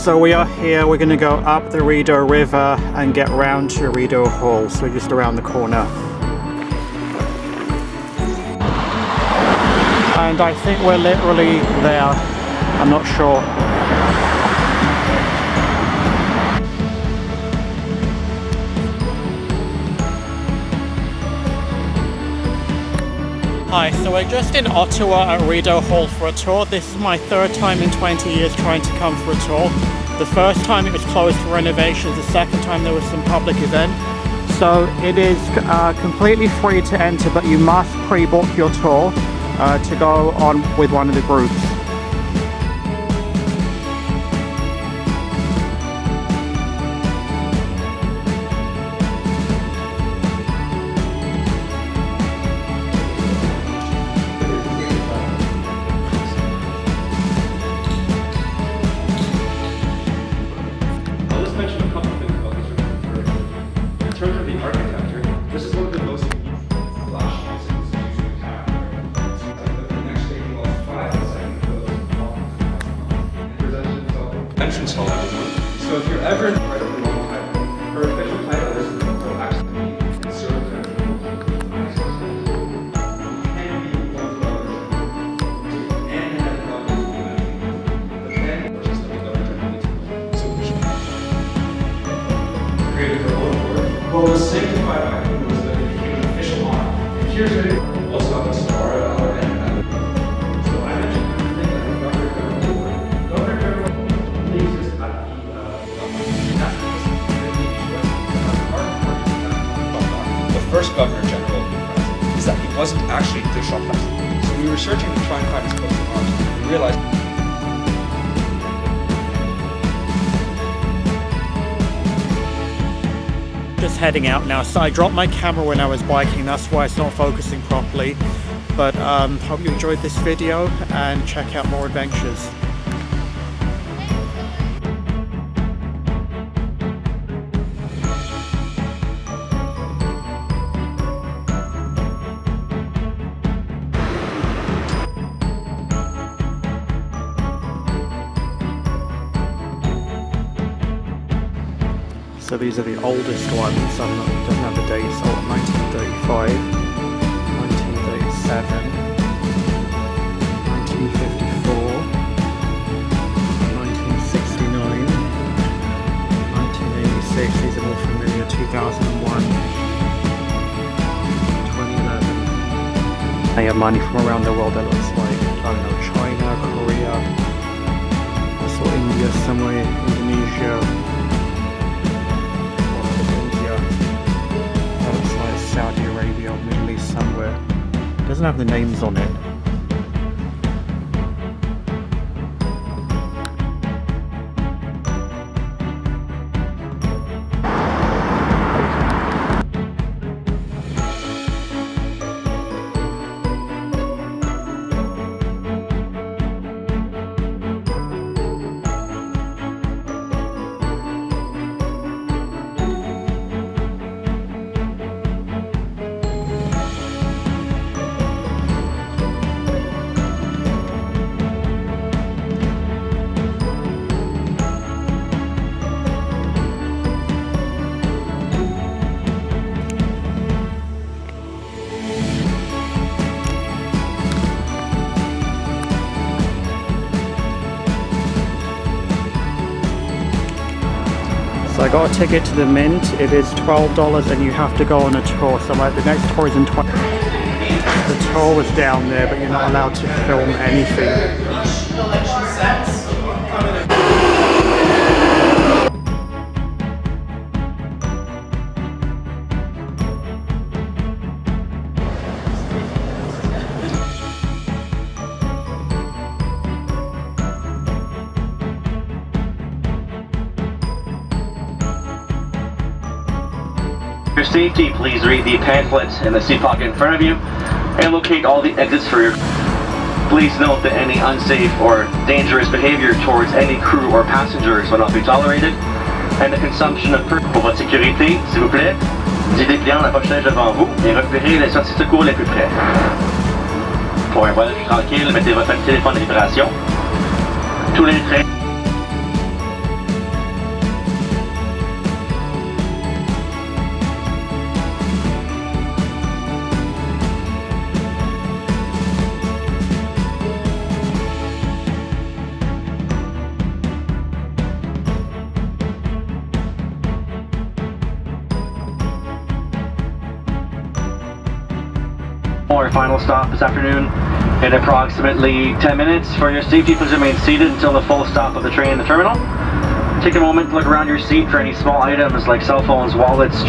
So we are here, we're going to go up the Rideau River and get round to Rideau Hall, so we're just around the corner. And I think we're literally there, I'm not sure. Hi, so we're just in Ottawa at Rideau Hall for a tour. This is my third time in 20 years trying to come for a tour. The first time it was closed for renovations, the second time there was some public event. So it is completely free to enter, but you must pre-book your tour to go on with one of the groups. Entrance hall. So if you're ever right over the wrong title, her official title is actually conservative. Created her own word. Well, it was sanctified by who was that it became an official honor. Here's it. Also on the star at our end. So I mentioned everything that the Governor General the first Governor General is that he wasn't actually the shop president. So we were searching to try and find his coat of arms. We realized Just heading out now. So I dropped my camera when I was biking, that's why it's not focusing properly. But hope you enjoyed this video and check out more adventures. So these are the oldest ones, it doesn't have the dates, 1935, 1937, 1954, 1969, 1986, these are more familiar, 2001, 2011. They have money from around the world that looks like, I don't know, China, Korea, I saw India somewhere, Indonesia. Saudi Arabia or Middle East somewhere. It doesn't have the names on it. So I got a ticket to the Mint. It is $12 and you have to go on a tour. So like the next tour is in 20. The tour was down there, but you're not allowed to film anything. For safety, please read the pamphlet in the seat pocket in front of you and locate all the exits for your... Please note that any unsafe or dangerous behavior towards any crew or passengers will not be tolerated, and the consumption of... Pour votre sécurité, s'il vous plaît, dites les clients la poche devant vous et repérez les sorties de secours les plus près. Pour un voyage tranquille, mettez votre téléphone à vibration. Tous les trains... Our final stop this afternoon in approximately 10 minutes. For your safety, please remain seated until the full stop of the train in the terminal. Take a moment to look around your seat for any small items like cell phones, wallets,